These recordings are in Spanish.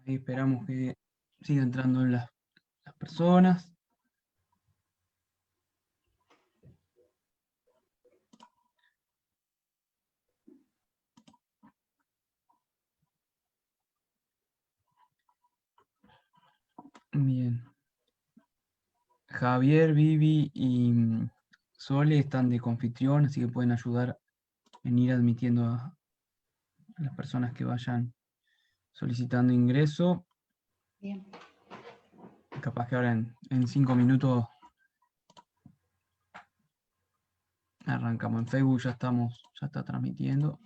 Ahí esperamos que siga entrando las personas. Bien. Javier, Vivi y Sole están de confitrión, así que pueden ayudar en ir admitiendo a las personas que vayan solicitando ingreso. Bien. Capaz que ahora en 5 minutos arrancamos. En Facebook ya está transmitiendo.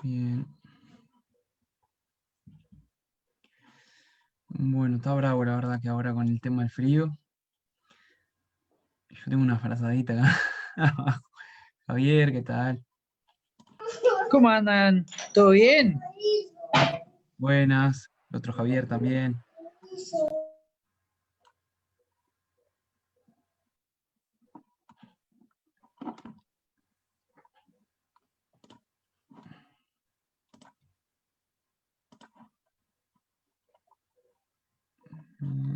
Bien. Bueno, está bravo la verdad que ahora con el tema del frío. Yo tengo una frazadita acá abajo. Javier, ¿qué tal? ¿Cómo andan? ¿Todo bien? Buenas. El otro Javier también. Mm,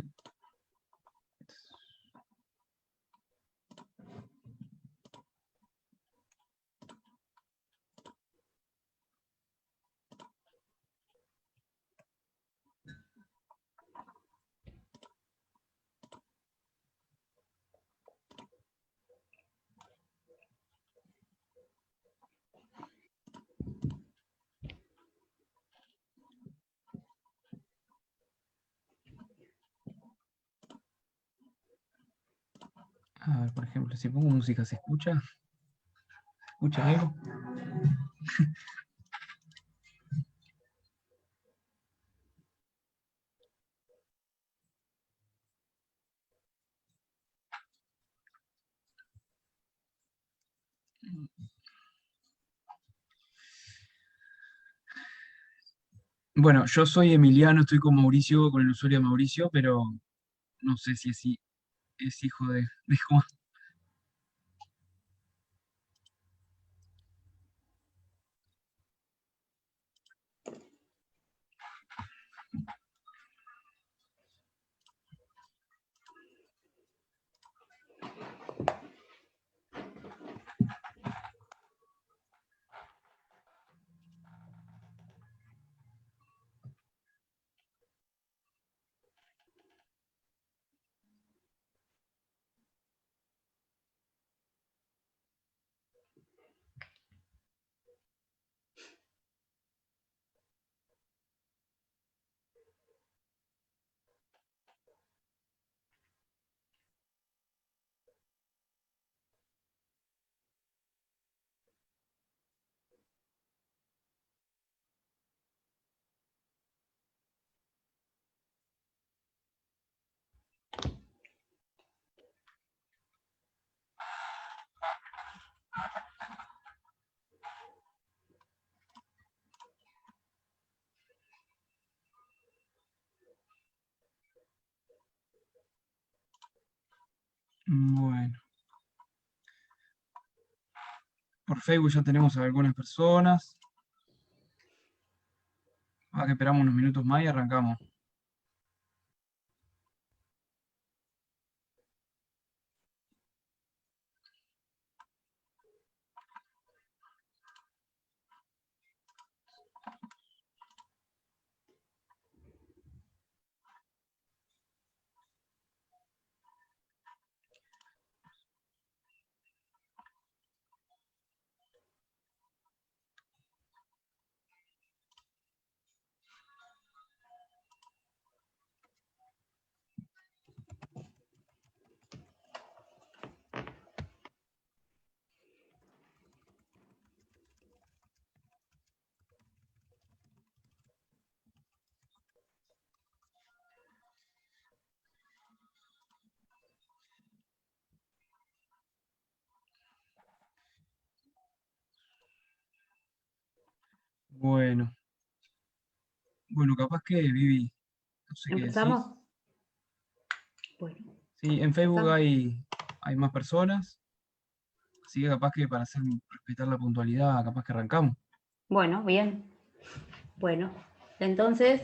A ver, por ejemplo, si pongo música, ¿se escucha? ¿Se escucha algo? Bueno, yo soy Emiliano, estoy con Mauricio, con el usuario Mauricio, pero no sé si es hijo de Juan. Bueno, por Facebook ya tenemos a algunas personas. Ahora que esperamos unos minutos más y arrancamos. Bueno, bueno, capaz que Vivi, no sé qué ¿Empezamos? decís. Bueno, Sí, en Facebook empezamos. hay más personas, así que capaz que para respetar la puntualidad, capaz que arrancamos. Bueno, bien. Bueno, entonces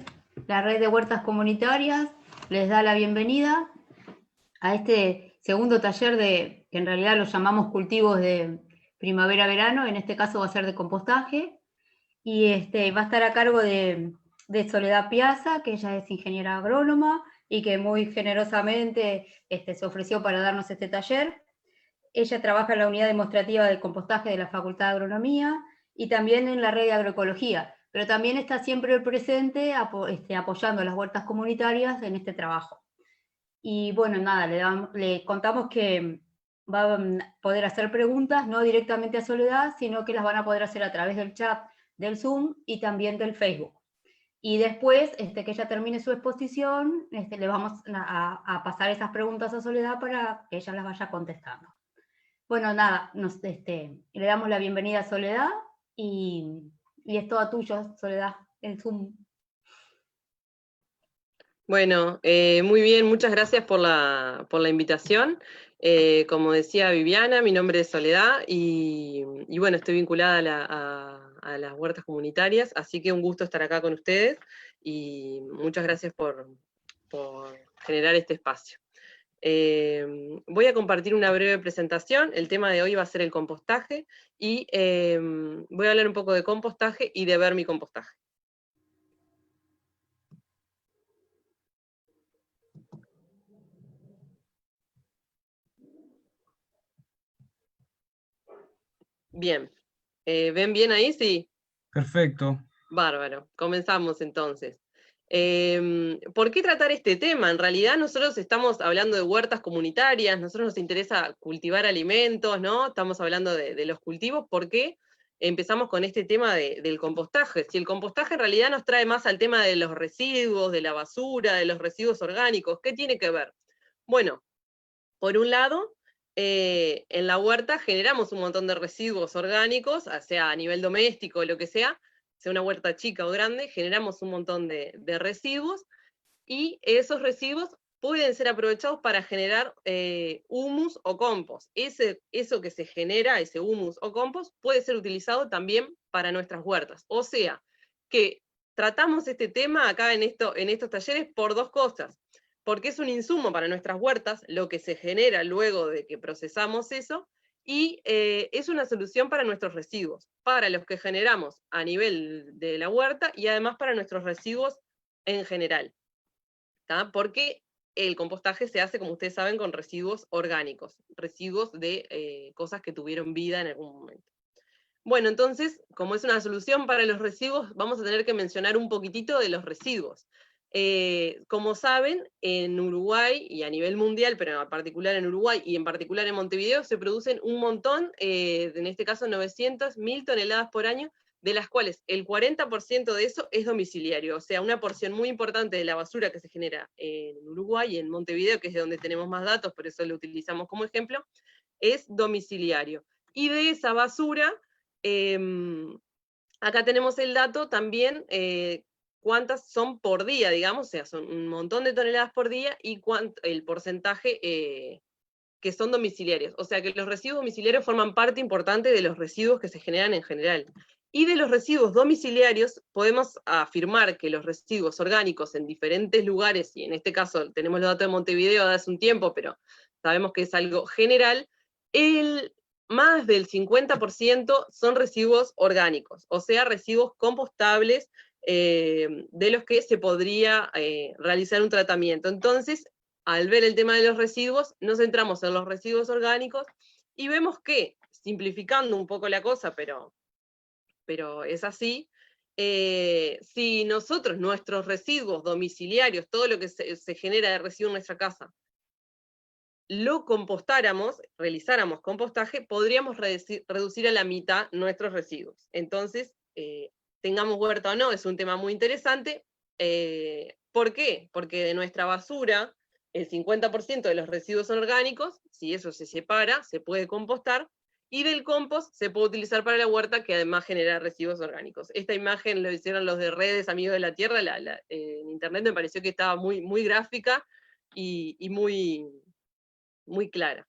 la red de huertas comunitarias les da la bienvenida a este segundo taller que en realidad lo llamamos cultivos de primavera-verano, en este caso va a ser de compostaje, y va a estar a cargo de Soledad Piazza, que ella es ingeniera agrónoma y que muy generosamente se ofreció para darnos este taller. Ella trabaja en la unidad demostrativa de compostaje de la Facultad de Agronomía y también en la red de agroecología, pero también está siempre presente apoyando a las huertas comunitarias en este trabajo. Y bueno, nada, le contamos que va a poder hacer preguntas, no directamente a Soledad, sino que las van a poder hacer a través del chat del Zoom y también del Facebook. Y después, que ella termine su exposición, le vamos a pasar esas preguntas a Soledad para que ella las vaya contestando. Bueno, nada, le damos la bienvenida a Soledad y es todo tuyo, Soledad, el Zoom. Bueno, muy bien, muchas gracias por la invitación. Como decía Viviana, mi nombre es Soledad y bueno, estoy vinculada a las huertas comunitarias, así que un gusto estar acá con ustedes y muchas gracias por generar este espacio. Voy a compartir una breve presentación. El tema de hoy va a ser el compostaje y voy a hablar un poco de compostaje y de vermicompostaje. Bien. ¿Ven bien ahí? Sí. Perfecto. Bárbaro. Comenzamos entonces. ¿Por qué tratar este tema? En realidad nosotros estamos hablando de huertas comunitarias, nosotros nos interesa cultivar alimentos, ¿no? Estamos hablando de los cultivos. ¿Por qué empezamos con este tema del compostaje? Si el compostaje en realidad nos trae más al tema de los residuos, de la basura, de los residuos orgánicos, ¿qué tiene que ver? Bueno, por un lado, en la huerta generamos un montón de residuos orgánicos, sea a nivel doméstico o lo que sea una huerta chica o grande, generamos un montón de residuos, y esos residuos pueden ser aprovechados para generar humus o compost. Eso que se genera, ese humus o compost, puede ser utilizado también para nuestras huertas. O sea, que tratamos este tema acá en estos talleres por dos cosas. Porque es un insumo para nuestras huertas, lo que se genera luego de que procesamos eso, y es una solución para nuestros residuos, para los que generamos a nivel de la huerta y además para nuestros residuos en general. ¿Tá? Porque el compostaje se hace, como ustedes saben, con residuos orgánicos, residuos de cosas que tuvieron vida en algún momento. Bueno, entonces, como es una solución para los residuos, vamos a tener que mencionar un poquitito de los residuos. Como saben, en Uruguay y a nivel mundial, pero en particular en Uruguay y en particular en Montevideo, se producen un montón, en este caso 900.000 toneladas por año, de las cuales el 40% de eso es domiciliario, o sea, una porción muy importante de la basura que se genera en Uruguay y en Montevideo, que es de donde tenemos más datos, por eso lo utilizamos como ejemplo, es domiciliario. Y de esa basura, acá tenemos el dato también, cuántas son por día, digamos, o sea, son un montón de toneladas por día, y el porcentaje que son domiciliarios. O sea que los residuos domiciliarios forman parte importante de los residuos que se generan en general. Y de los residuos domiciliarios podemos afirmar que los residuos orgánicos en diferentes lugares, y en este caso tenemos los datos de Montevideo de hace un tiempo, pero sabemos que es algo general, más del 50% son residuos orgánicos, o sea, residuos compostables, de los que se podría realizar un tratamiento. Entonces, al ver el tema de los residuos, nos centramos en los residuos orgánicos y vemos que, simplificando un poco la cosa, pero es así, si nosotros, nuestros residuos domiciliarios, todo lo que se genera de residuo en nuestra casa, lo compostáramos, realizáramos compostaje, podríamos reducir a la mitad nuestros residuos. Entonces, tengamos huerta o no, es un tema muy interesante. ¿Por qué? Porque de nuestra basura, el 50% de los residuos son orgánicos, si eso se separa, se puede compostar, y del compost se puede utilizar para la huerta, que además genera residuos orgánicos. Esta imagen lo hicieron los de Redes Amigos de la Tierra, en internet me pareció que estaba muy, muy gráfica y muy, muy clara.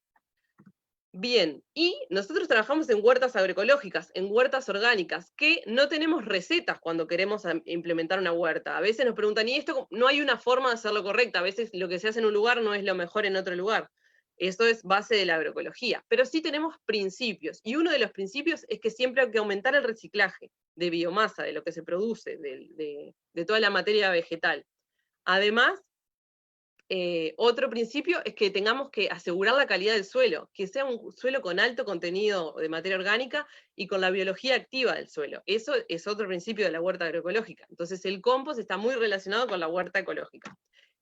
Bien, y nosotros trabajamos en huertas agroecológicas, en huertas orgánicas, que no tenemos recetas cuando queremos implementar una huerta. A veces nos preguntan, ¿y esto? No hay una forma de hacerlo correcta, a veces lo que se hace en un lugar no es lo mejor en otro lugar. Eso es base de la agroecología. Pero sí tenemos principios, y uno de los principios es que siempre hay que aumentar el reciclaje de biomasa, de lo que se produce, de toda la materia vegetal. Además, otro principio es que tengamos que asegurar la calidad del suelo, que sea un suelo con alto contenido de materia orgánica y con la biología activa del suelo. Eso es otro principio de la huerta agroecológica. Entonces el compost está muy relacionado con la huerta ecológica.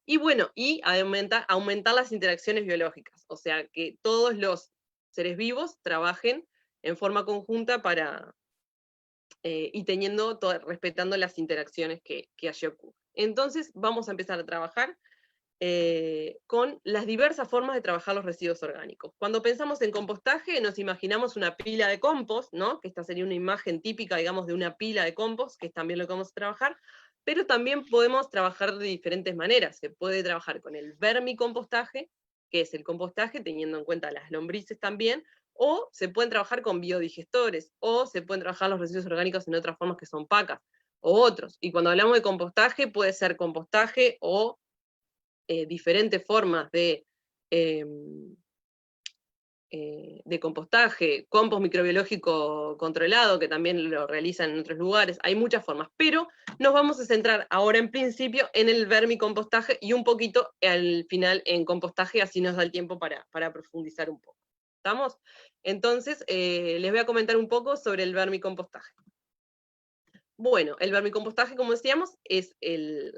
Y bueno, y aumentar las interacciones biológicas, o sea, que todos los seres vivos trabajen en forma conjunta y respetando las interacciones que allí ocurren. Entonces vamos a empezar a trabajar con las diversas formas de trabajar los residuos orgánicos. Cuando pensamos en compostaje, nos imaginamos una pila de compost, ¿no? Que esta sería una imagen típica, digamos, de una pila de compost, que es también lo que vamos a trabajar, pero también podemos trabajar de diferentes maneras. Se puede trabajar con el vermicompostaje, que es el compostaje, teniendo en cuenta las lombrices también, o se pueden trabajar con biodigestores, o se pueden trabajar los residuos orgánicos en otras formas que son pacas, o otros. Y cuando hablamos de compostaje, puede ser compostaje o diferentes formas de compostaje, compost microbiológico controlado, que también lo realizan en otros lugares, hay muchas formas, pero nos vamos a centrar ahora en principio en el vermicompostaje y un poquito al final en compostaje, así nos da el tiempo para profundizar un poco. ¿Estamos? Entonces, les voy a comentar un poco sobre el vermicompostaje. Bueno, el vermicompostaje, como decíamos, es el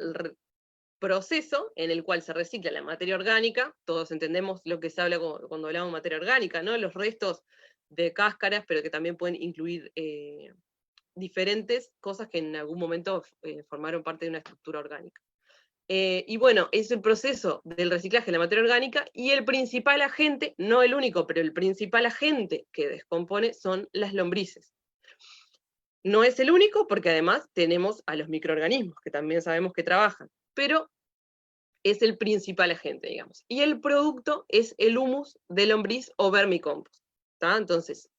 proceso en el cual se recicla la materia orgánica. Todos entendemos lo que se habla cuando hablamos de materia orgánica, ¿no? Los restos de cáscaras, pero que también pueden incluir diferentes cosas que en algún momento formaron parte de una estructura orgánica. Y bueno, es el proceso del reciclaje de la materia orgánica, y el principal agente, no el único, pero el principal agente que descompone son las lombrices. No es el único, porque además tenemos a los microorganismos, que también sabemos que trabajan, pero es el principal agente, digamos. Y el producto es el humus de lombriz o vermicompost. Entonces,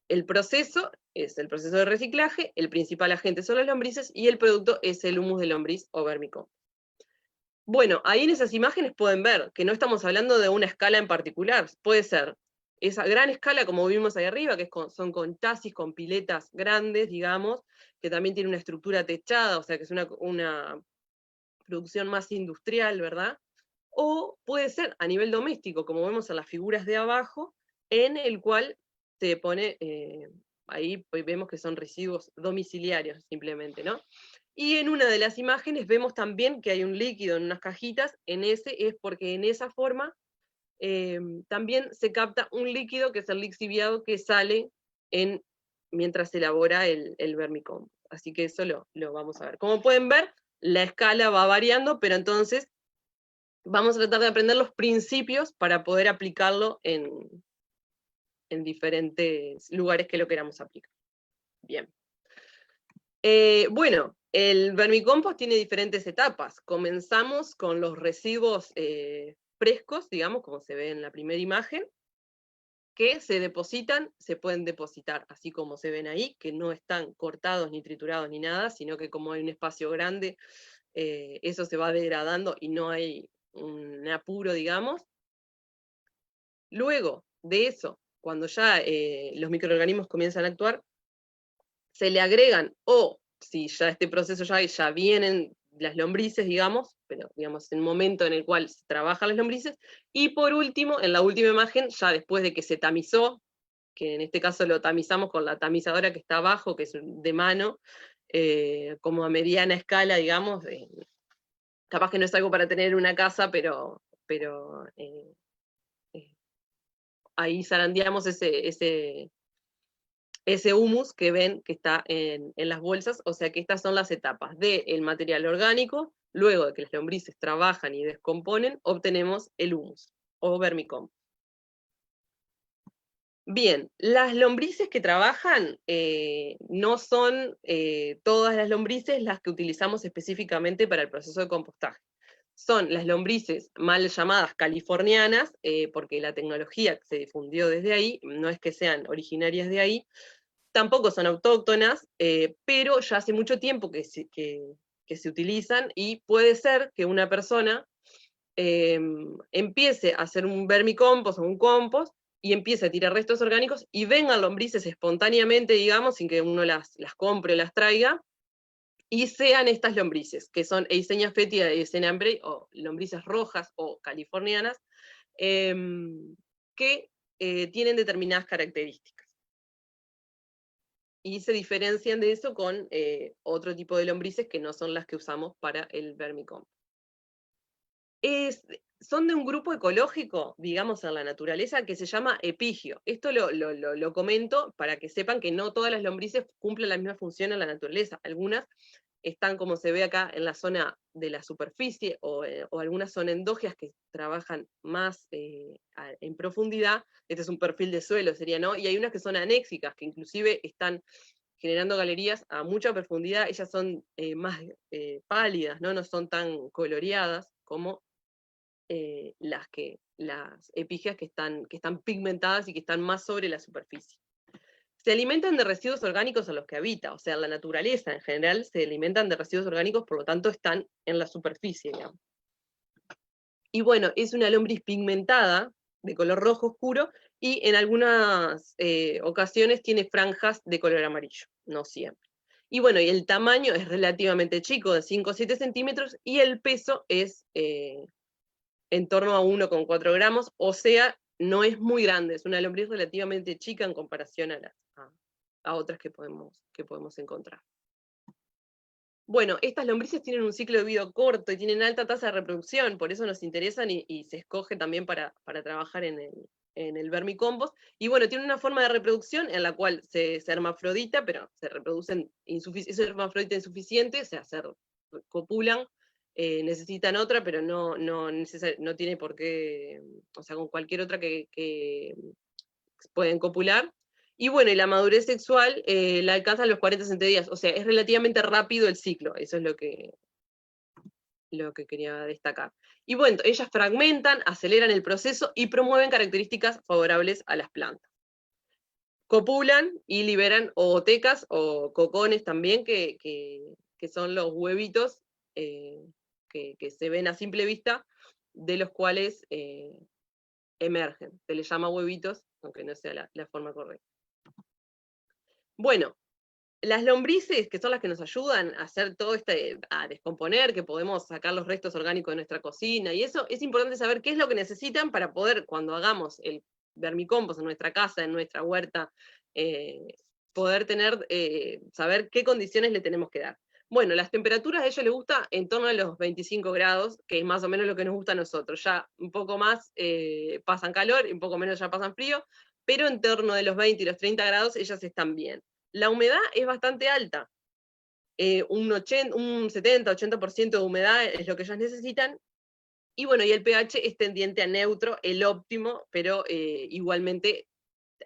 el proceso es el proceso de reciclaje, el principal agente son las lombrices, y el producto es el humus de lombriz o vermicompost. Bueno, ahí en esas imágenes pueden ver que no estamos hablando de una escala en particular, puede ser esa gran escala como vimos ahí arriba, que son con chasis, con piletas grandes, digamos, que también tiene una estructura techada, o sea que es una producción más industrial, ¿verdad? O puede ser a nivel doméstico, como vemos en las figuras de abajo, en el cual se pone, ahí vemos que son residuos domiciliarios simplemente, ¿no? Y en una de las imágenes vemos también que hay un líquido en unas cajitas, en ese es porque en esa forma también se capta un líquido que es el lixiviado que sale mientras se elabora el vermicompost. Así que eso lo vamos a ver. Como pueden ver, la escala va variando, pero entonces vamos a tratar de aprender los principios para poder aplicarlo en diferentes lugares que lo queramos aplicar. Bien. Bueno, el vermicompost tiene diferentes etapas. Comenzamos con los residuos frescos, digamos, como se ve en la primera imagen, que se depositan, se pueden depositar así como se ven ahí, que no están cortados ni triturados ni nada, sino que como hay un espacio grande, eso se va degradando y no hay un apuro, digamos. Luego de eso, cuando ya los microorganismos comienzan a actuar, se le agregan, o si ya este proceso ya vienen las lombrices, digamos, pero digamos en el momento en el cual se trabajan las lombrices, y por último, en la última imagen, ya después de que se tamizó, que en este caso lo tamizamos con la tamizadora que está abajo, que es de mano, como a mediana escala, digamos, capaz que no es algo para tener en una casa, pero ahí zarandeamos ese humus que ven que está en las bolsas, o sea que estas son las etapas del material orgánico. Luego de que las lombrices trabajan y descomponen, obtenemos el humus, o vermicompost. Bien, las lombrices que trabajan no son todas las lombrices las que utilizamos específicamente para el proceso de compostaje. Son las lombrices mal llamadas californianas, porque la tecnología se difundió desde ahí, no es que sean originarias de ahí, tampoco son autóctonas, pero ya hace mucho tiempo que se utilizan, y puede ser que una persona empiece a hacer un vermicompost o un compost, y empiece a tirar restos orgánicos, y vengan lombrices espontáneamente, digamos, sin que uno las compre o las traiga, y sean estas lombrices, que son Eisenia fétida y Eisenia ambrei, o lombrices rojas o californianas, que tienen determinadas características. Y se diferencian de eso con otro tipo de lombrices que no son las que usamos para el vermicompost. Son de un grupo ecológico, digamos, en la naturaleza, que se llama epigio. Esto lo comento para que sepan que no todas las lombrices cumplen la misma función en la naturaleza. Algunas están, como se ve acá, en la zona de la superficie, o algunas son endógeas que trabajan más en profundidad. Este es un perfil de suelo, sería, ¿no? Y hay unas que son anéxicas, que inclusive están generando galerías a mucha profundidad. Ellas son más pálidas, ¿no? No son tan coloreadas como las epígeas que están pigmentadas y que están más sobre la superficie. Se alimentan de residuos orgánicos a los que habita, o sea, la naturaleza en general se alimentan de residuos orgánicos, por lo tanto están en la superficie, digamos. Y bueno, es una lombriz pigmentada, de color rojo oscuro, y en algunas ocasiones tiene franjas de color amarillo, no siempre. Y bueno, y el tamaño es relativamente chico, de 5 o 7 centímetros, y el peso es en torno a 1,4 gramos, o sea, no es muy grande, es una lombriz relativamente chica en comparación a otras que podemos encontrar. Bueno, estas lombrices tienen un ciclo de vida corto y tienen alta tasa de reproducción, por eso nos interesan, y se escoge también para trabajar en el vermicompost. Y bueno, tienen una forma de reproducción en la cual se hermafrodita, pero se reproducen es hermafrodita insuficiente, o sea, se copulan, necesitan otra, pero no tiene por qué, o sea, con cualquier otra que pueden copular. Y bueno, y la madurez sexual la alcanza a los 40 60 días, o sea, es relativamente rápido el ciclo, eso es lo que quería destacar. Y bueno, ellas fragmentan, aceleran el proceso y promueven características favorables a las plantas. Copulan y liberan ootecas o cocones también, que son los huevitos que se ven a simple vista, de los cuales emergen. Se les llama huevitos, aunque no sea la forma correcta. Bueno, las lombrices, que son las que nos ayudan a hacer todo a descomponer, que podemos sacar los restos orgánicos de nuestra cocina, y eso, es importante saber qué es lo que necesitan para poder, cuando hagamos el vermicompost en nuestra casa, en nuestra huerta, poder saber qué condiciones le tenemos que dar. Bueno, las temperaturas a ellos les gusta en torno a los 25 grados, que es más o menos lo que nos gusta a nosotros. Ya un poco más pasan calor, y un poco menos ya pasan frío, pero en torno de los 20 y los 30 grados ellas están bien. La humedad es bastante alta, un 70-80% de humedad es lo que ellos necesitan, y bueno, y el pH es tendiente a neutro, el óptimo, pero igualmente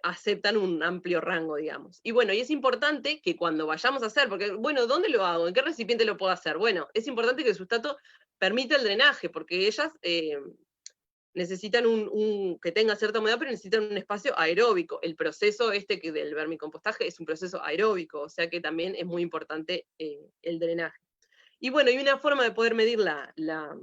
aceptan un amplio rango, digamos. Y bueno, y es importante que cuando vayamos a hacer, porque bueno, ¿dónde lo hago? ¿En qué recipiente lo puedo hacer? Bueno, es importante que el sustrato permita el drenaje, porque ellas necesitan que tenga cierta humedad, pero necesitan un espacio aeróbico. El proceso del vermicompostaje es un proceso aeróbico, o sea que también es muy importante el drenaje. Y bueno, y una forma de poder medir la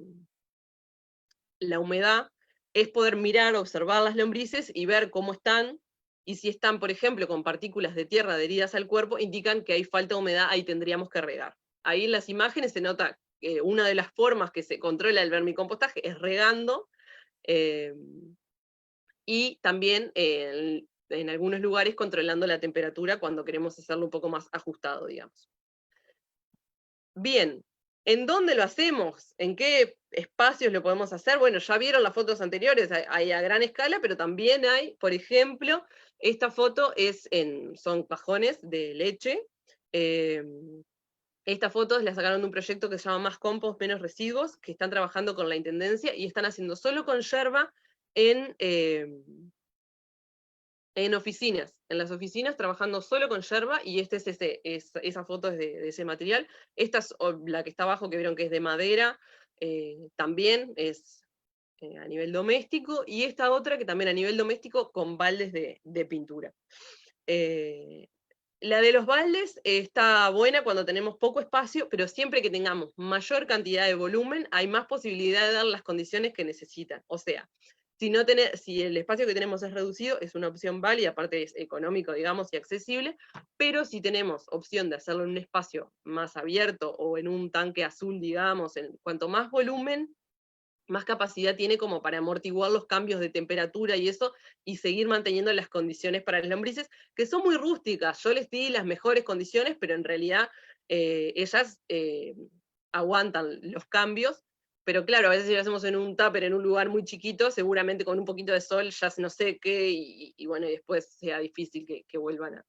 humedad es poder mirar, observar las lombrices y ver cómo están, y si están, por ejemplo, con partículas de tierra adheridas al cuerpo, indican que hay falta de humedad, ahí tendríamos que regar. Ahí en las imágenes se nota que una de las formas que se controla el vermicompostaje es regando, y también en algunos lugares controlando la temperatura cuando queremos hacerlo un poco más ajustado, digamos. Bien, ¿en dónde lo hacemos? ¿En qué espacios lo podemos hacer? Bueno, ya vieron las fotos anteriores, hay a gran escala, pero también hay, por ejemplo, esta foto son cajones de leche. Estas fotos las sacaron de un proyecto que se llama Más Compost, Menos Residuos, que están trabajando con la Intendencia y están haciendo solo con yerba En oficinas, en las oficinas trabajando solo con yerba, y esa foto es de ese material. Esta es la que está abajo, que vieron que es de madera, también es a nivel doméstico, y esta otra que también a nivel doméstico con baldes de pintura. La de los baldes está buena cuando tenemos poco espacio, pero siempre que tengamos mayor cantidad de volumen, hay más posibilidad de dar las condiciones que necesitan. O sea, si el espacio que tenemos es reducido, es una opción válida, aparte es económico, digamos, y accesible, pero si tenemos opción de hacerlo en un espacio más abierto o en un tanque azul, digamos, cuanto más volumen, más capacidad tiene como para amortiguar los cambios de temperatura y eso, y seguir manteniendo las condiciones para las lombrices, que son muy rústicas. Yo les di las mejores condiciones, pero en realidad ellas aguantan los cambios, pero claro, a veces si lo hacemos en un tupper, en un lugar muy chiquito, seguramente con un poquito de sol ya se no seque, y bueno, y después sea difícil que vuelvan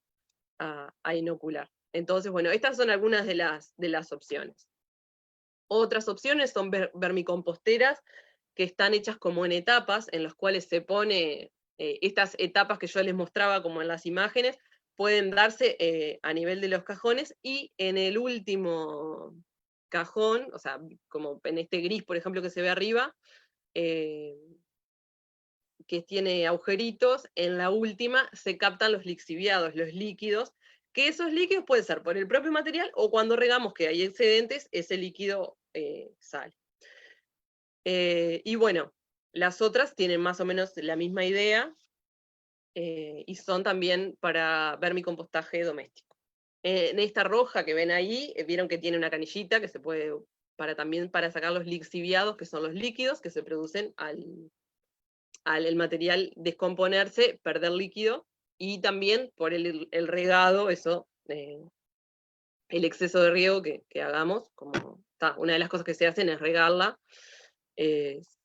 a inocular. Entonces, bueno, estas son algunas de las opciones. Otras opciones son vermicomposteras, que están hechas como en etapas, en las cuales se pone, estas etapas que yo les mostraba como en las imágenes, pueden darse a nivel de los cajones, y en el último cajón, o sea, como en este gris, por ejemplo, que se ve arriba, que tiene agujeritos, en la última se captan los lixiviados, los líquidos, que esos líquidos pueden ser por el propio material, o cuando regamos que hay excedentes, ese líquido sale. Y bueno, las otras tienen más o menos la misma idea, y son también para vermicompostaje doméstico. En esta roja que ven ahí, vieron que tiene una canillita que se puede, también para sacar los lixiviados, que son los líquidos que se producen al el material descomponerse, perder líquido, y también por el regado, eso, el exceso de riego que hagamos, como una de las cosas que se hacen es regarla, es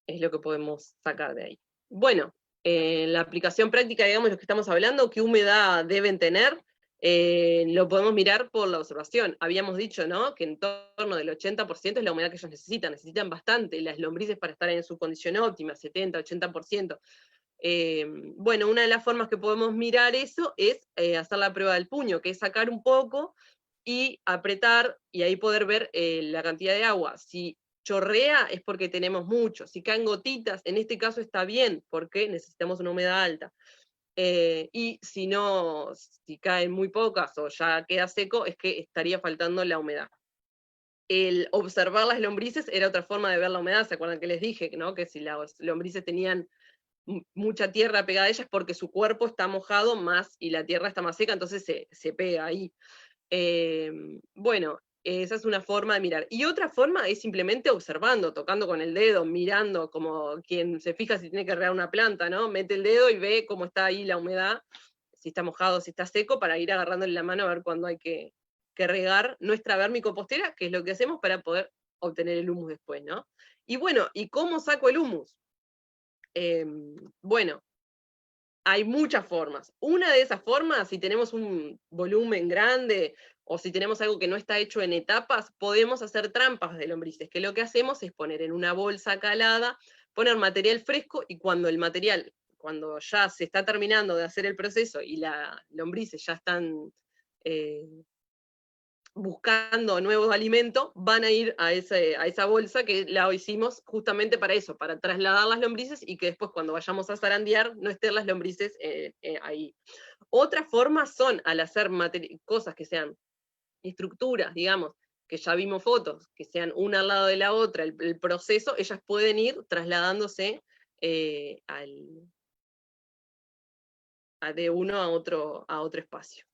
lo que podemos sacar de ahí. Bueno, la aplicación práctica, digamos, lo que estamos hablando, qué humedad deben tener, lo podemos mirar por la observación. Habíamos dicho, ¿no?, que en torno del 80% es la humedad que ellos necesitan bastante, las lombrices para estar en su condición óptima, 70, 80%. Bueno, una de las formas que podemos mirar eso es hacer la prueba del puño, que es sacar un poco y apretar, y ahí poder ver la cantidad de agua. Si chorrea es porque tenemos mucho, si caen gotitas, en este caso está bien, porque necesitamos una humedad alta. Y si no, si caen muy pocas o ya queda seco, es que estaría faltando la humedad. El observar las lombrices era otra forma de ver la humedad. ¿Se acuerdan que les dije, ¿no?, que si las lombrices tenían mucha tierra pegada a ellas, porque su cuerpo está mojado más y la tierra está más seca, entonces se pega ahí. Bueno, esa es una forma de mirar. Y otra forma es simplemente observando, tocando con el dedo, mirando, como quien se fija si tiene que regar una planta, ¿no? Mete el dedo y ve cómo está ahí la humedad, si está mojado, si está seco, para ir agarrándole la mano a ver cuándo hay que regar nuestra vermicompostera, que es lo que hacemos para poder obtener el humus después, ¿no? Y bueno, ¿y cómo saco el humus? Bueno, hay muchas formas. Una de esas formas, si tenemos un volumen grande o si tenemos algo que no está hecho en etapas, podemos hacer trampas de lombrices, que lo que hacemos es poner en una bolsa calada, poner material fresco, y cuando ya se está terminando de hacer el proceso y las lombrices ya están buscando nuevos alimentos, van a ir a esa bolsa que la hicimos justamente para eso, para trasladar las lombrices, y que después cuando vayamos a zarandear no estén las lombrices ahí. Otra forma son, al hacer cosas que sean estructuras, digamos, que ya vimos fotos, que sean una al lado de la otra, el proceso, ellas pueden ir trasladándose de uno a otro espacio.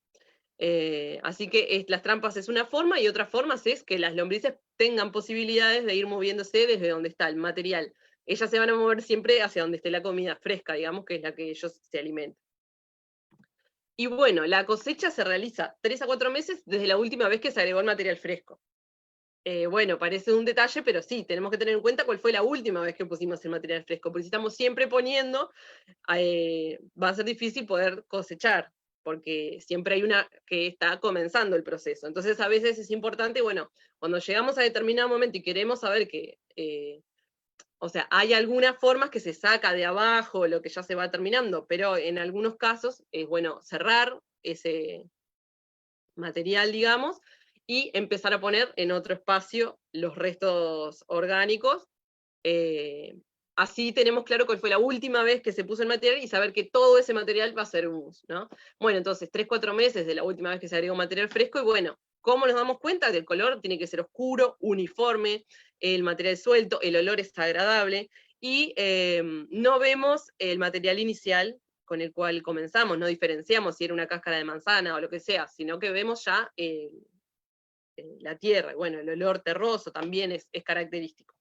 Así que las trampas es una forma, y otra forma es que las lombrices tengan posibilidades de ir moviéndose desde donde está el material. Ellas se van a mover siempre hacia donde esté la comida fresca, digamos, que es la que ellos se alimentan. Y bueno, la cosecha se realiza 3 a 4 meses desde la última vez que se agregó el material fresco. Bueno, parece un detalle, pero sí, tenemos que tener en cuenta cuál fue la última vez que pusimos el material fresco, porque si estamos siempre poniendo, va a ser difícil poder cosechar, porque siempre hay una que está comenzando el proceso. Entonces a veces es importante, bueno, cuando llegamos a determinado momento y queremos saber que, O sea, hay algunas formas que se saca de abajo lo que ya se va terminando, pero en algunos casos es bueno cerrar ese material, digamos, y empezar a poner en otro espacio los restos orgánicos. Así tenemos claro cuál fue la última vez que se puso el material y saber que todo ese material va a ser humus, ¿no? Bueno, entonces 3-4 meses de la última vez que se agregó material fresco, y bueno, ¿cómo nos damos cuenta? Que el color tiene que ser oscuro, uniforme, el material suelto, el olor está agradable, y no vemos el material inicial con el cual comenzamos, no diferenciamos si era una cáscara de manzana o lo que sea, sino que vemos ya la tierra, y bueno, el olor terroso también es característico.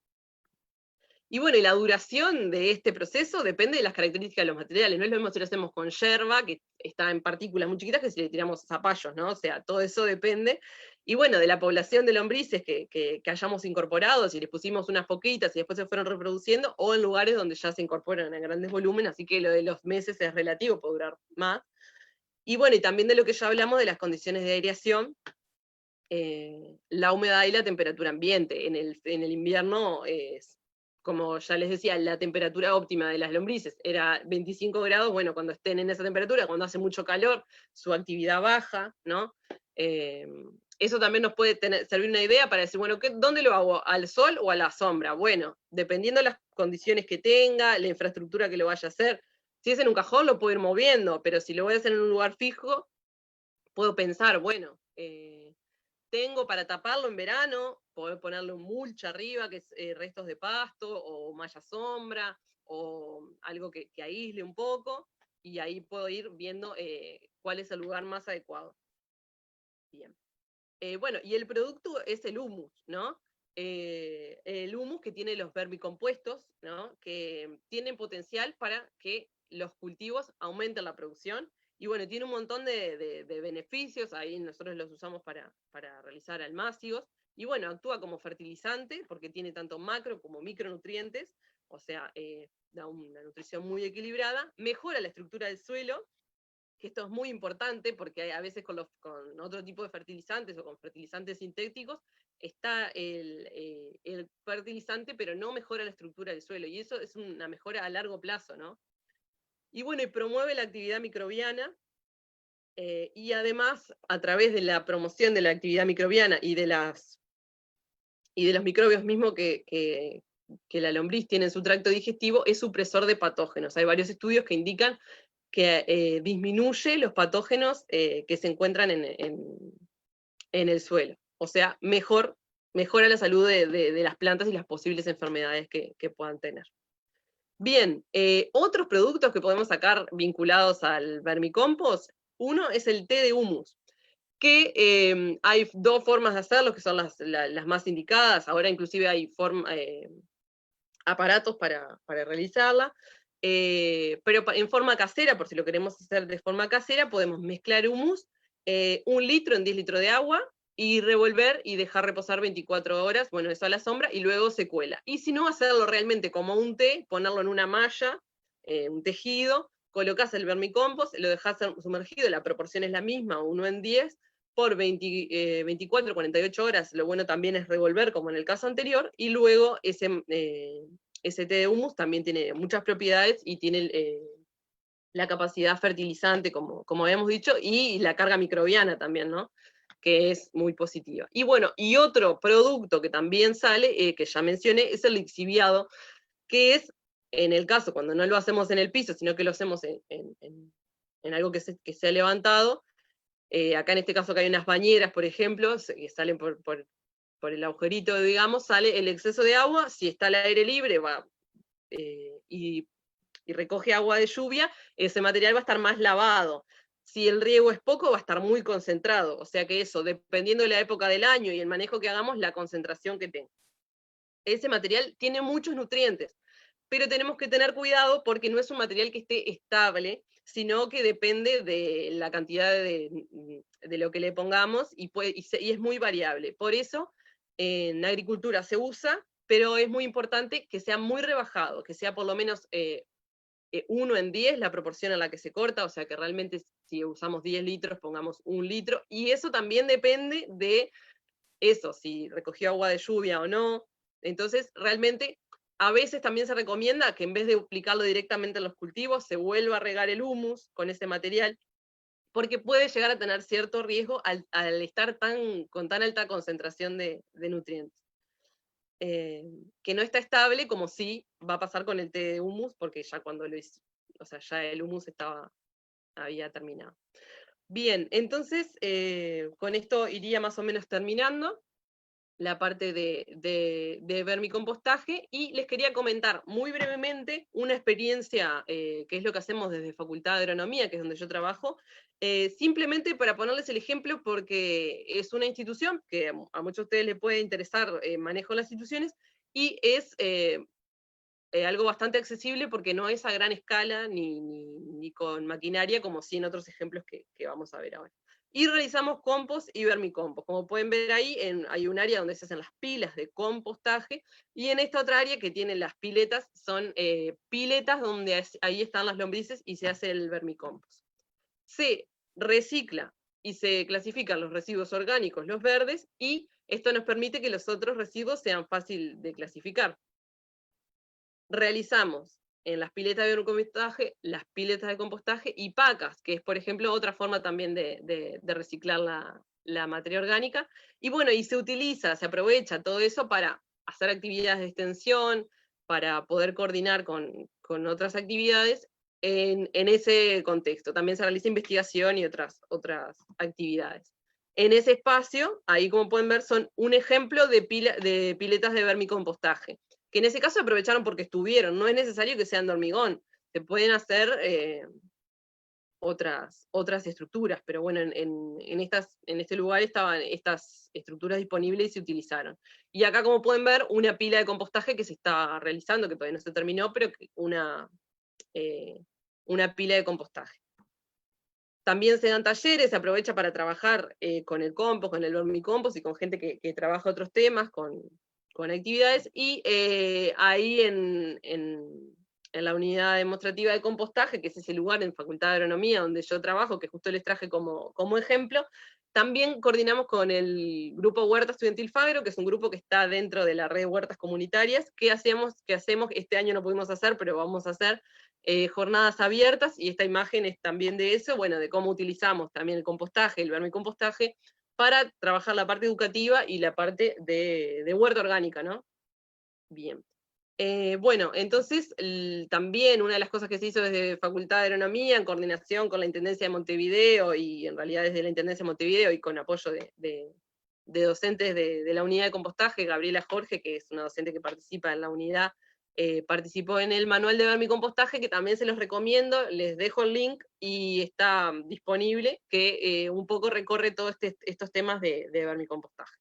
Y bueno, y la duración de este proceso depende de las características de los materiales. No es lo mismo si lo hacemos con yerba, que está en partículas muy chiquitas, que si le tiramos zapallos, ¿no? O sea, todo eso depende. Y bueno, de la población de lombrices que hayamos incorporado, si les pusimos unas poquitas y después se fueron reproduciendo, o en lugares donde ya se incorporan en grandes volúmenes, así que lo de los meses es relativo, puede durar más. Y bueno, y también de lo que ya hablamos de las condiciones de aireación, la humedad y la temperatura ambiente. En el invierno como ya les decía, la temperatura óptima de las lombrices era 25 grados, bueno, cuando estén en esa temperatura, cuando hace mucho calor, su actividad baja, ¿no? Eso también nos puede servir una idea para decir, bueno, ¿dónde lo hago? ¿Al sol o a la sombra? Bueno, dependiendo de las condiciones que tenga, la infraestructura que lo vaya a hacer. Si es en un cajón, lo puedo ir moviendo, pero si lo voy a hacer en un lugar fijo, puedo pensar, bueno, tengo para taparlo en verano, poder ponerle un mulch arriba, que es restos de pasto, o malla sombra, o algo que aísle un poco, y ahí puedo ir viendo cuál es el lugar más adecuado. Bien. Bueno, y el producto es el humus, ¿no? El humus que tiene los vermicompuestos, ¿no? Que tienen potencial para que los cultivos aumenten la producción. Y bueno, tiene un montón de beneficios, ahí nosotros los usamos para realizar almácigos, y bueno, actúa como fertilizante, porque tiene tanto macro como micronutrientes, o sea, da una nutrición muy equilibrada, mejora la estructura del suelo, que esto es muy importante, porque a veces con otro tipo de fertilizantes, o con fertilizantes sintéticos, está el fertilizante, pero no mejora la estructura del suelo, y eso es una mejora a largo plazo, ¿no? Y bueno, y promueve la actividad microbiana, y además, a través de la promoción de la actividad microbiana y de los microbios mismos que la lombriz tiene en su tracto digestivo, es supresor de patógenos. Hay varios estudios que indican que disminuye los patógenos que se encuentran en el suelo. O sea, mejora la salud de las plantas y las posibles enfermedades que puedan tener. Bien, otros productos que podemos sacar vinculados al vermicompost, uno es el té de humus, que hay dos formas de hacerlo, que son las más indicadas. Ahora inclusive hay aparatos para realizarla, pero en forma casera, por si lo queremos hacer de forma casera, podemos mezclar humus, 1 litro en 10 litros de agua, y revolver y dejar reposar 24 horas, bueno, eso a la sombra, y luego se cuela. Y si no, hacerlo realmente como un té, ponerlo en una malla, un tejido, colocás el vermicompost, lo dejás sumergido, la proporción es la misma, 1 en 10, por 24, 48 horas. Lo bueno también es revolver, como en el caso anterior, y luego ese té de humus también tiene muchas propiedades, y tiene la capacidad fertilizante, como habíamos dicho, y la carga microbiana también, ¿no? Que es muy positiva. Y bueno, y otro producto que también sale, que ya mencioné, es el lixiviado, que es, en el caso, cuando no lo hacemos en el piso, sino que lo hacemos en algo que se ha levantado, acá en este caso que hay unas bañeras, por ejemplo, que salen por el agujerito, digamos, sale el exceso de agua, si está al aire libre, va y recoge agua de lluvia, ese material va a estar más lavado. Si el riego es poco, va a estar muy concentrado, o sea que eso, dependiendo de la época del año y el manejo que hagamos, la concentración que tenga. Ese material tiene muchos nutrientes, pero tenemos que tener cuidado porque no es un material que esté estable, sino que depende de la cantidad de lo que le pongamos, y es muy variable. Por eso, en agricultura se usa, pero es muy importante que sea muy rebajado, que sea por lo menos 1 en 10 la proporción a la que se corta, o sea que realmente si usamos 10 litros, pongamos 1 litro, y eso también depende de eso, si recogió agua de lluvia o no. Entonces, realmente A veces también se recomienda que en vez de aplicarlo directamente en los cultivos, se vuelva a regar el humus con ese material, porque puede llegar a tener cierto riesgo al estar con tan alta concentración de nutrientes. Que no está estable, como sí va a pasar con el té de humus, porque ya cuando lo hizo, o sea, ya el humus había terminado. Bien, entonces con esto iría más o menos terminando la parte de vermicompostaje, y les quería comentar muy brevemente una experiencia que es lo que hacemos desde Facultad de Agronomía, que es donde yo trabajo, simplemente para ponerles el ejemplo, porque es una institución que a muchos de ustedes les puede interesar manejo de las instituciones, y es algo bastante accesible porque no es a gran escala ni con maquinaria, como sí en otros ejemplos que vamos a ver ahora. Y realizamos compost y vermicompost. Como pueden ver ahí, hay un área donde se hacen las pilas de compostaje, y en esta otra área que tienen las piletas, son piletas donde ahí están las lombrices y se hace el vermicompost. Se recicla y se clasifican los residuos orgánicos, los verdes, y esto nos permite que los otros residuos sean fáciles de clasificar. Realizamos en las piletas de vermicompostaje, las piletas de compostaje y pacas, que es, por ejemplo, otra forma también de reciclar la materia orgánica. Y bueno, y se utiliza, se aprovecha todo eso para hacer actividades de extensión, para poder coordinar con otras actividades en ese contexto. También se realiza investigación y otras actividades. En ese espacio, ahí como pueden ver, son un ejemplo de piletas de vermicompostaje, que en ese caso aprovecharon porque estuvieron, no es necesario que sean de hormigón, se pueden hacer otras estructuras, pero bueno, en este lugar estaban estas estructuras disponibles y se utilizaron. Y acá, como pueden ver, una pila de compostaje que se está realizando, que todavía no se terminó, pero una pila de compostaje. También se dan talleres, se aprovecha para trabajar con el compost, con el vermicompost y con gente que trabaja otros temas, con actividades, y ahí en la unidad demostrativa de compostaje, que es ese lugar en Facultad de Agronomía donde yo trabajo, que justo les traje como ejemplo, también coordinamos con el grupo Huerta Estudiantil Fagro, que es un grupo que está dentro de la red de huertas comunitarias, que hacemos, este año no pudimos hacer, pero vamos a hacer jornadas abiertas, y esta imagen es también de eso, bueno, de cómo utilizamos también el compostaje, el vermicompostaje, para trabajar la parte educativa y la parte de huerta orgánica, ¿no? Bien. Bueno, entonces también una de las cosas que se hizo desde Facultad de Agronomía, en coordinación con la Intendencia de Montevideo, y en realidad desde la Intendencia de Montevideo, y con apoyo de docentes de la unidad de compostaje, Gabriela Jorge, que es una docente que participa en la unidad, participó en el manual de vermicompostaje, que también se los recomiendo, les dejo el link y está disponible, que un poco recorre todos estos temas de vermicompostaje.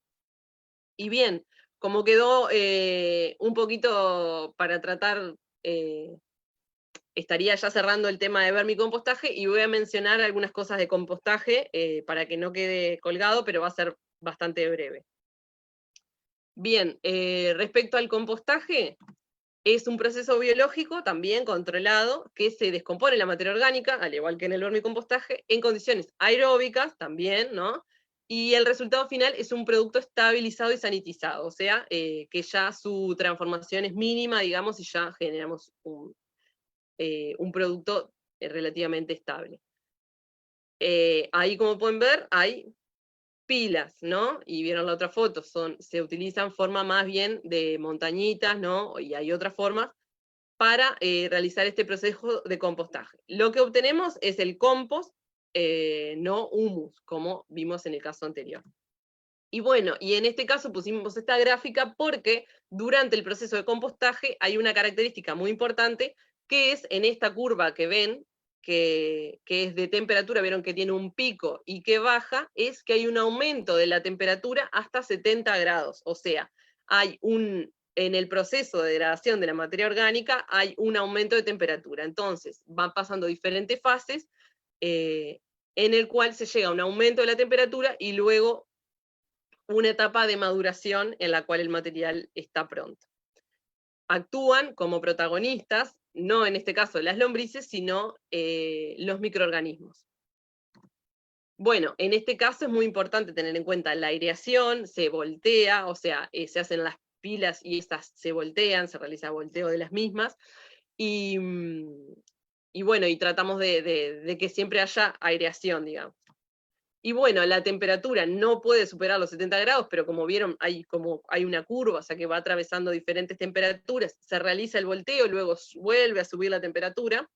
Y bien, como quedó un poquito para tratar, estaría ya cerrando el tema de vermicompostaje, y voy a mencionar algunas cosas de compostaje para que no quede colgado, pero va a ser bastante breve. Bien, respecto al compostaje, es un proceso biológico también controlado, que se descompone la materia orgánica, al igual que en el vermicompostaje, en condiciones aeróbicas también, ¿no? Y el resultado final es un producto estabilizado y sanitizado, o sea, que ya su transformación es mínima, digamos, y ya generamos un producto relativamente estable. Ahí, como pueden ver, hay pilas, ¿no? Y vieron la otra foto, se utilizan forma más bien de montañitas, ¿no? Y hay otras formas para realizar este proceso de compostaje. Lo que obtenemos es el compost, no humus, como vimos en el caso anterior. Y bueno, y en este caso pusimos esta gráfica porque durante el proceso de compostaje hay una característica muy importante, que es en esta curva que ven, que es de temperatura, vieron que tiene un pico y que baja, es que hay un aumento de la temperatura hasta 70 grados, o sea, en el proceso de degradación de la materia orgánica hay un aumento de temperatura, entonces van pasando diferentes fases en el cual se llega a un aumento de la temperatura y luego una etapa de maduración en la cual el material está pronto. Actúan como protagonistas, no en este caso las lombrices, sino los microorganismos. Bueno, en este caso es muy importante tener en cuenta la aireación, se voltea, o sea, se hacen pilas y estas se voltean, se realiza volteo de las mismas, y bueno, y tratamos de que siempre haya aireación, digamos. Y bueno, la temperatura no puede superar los 70 grados, pero como vieron, hay una curva, o sea que va atravesando diferentes temperaturas, se realiza el volteo, luego vuelve a subir la temperatura.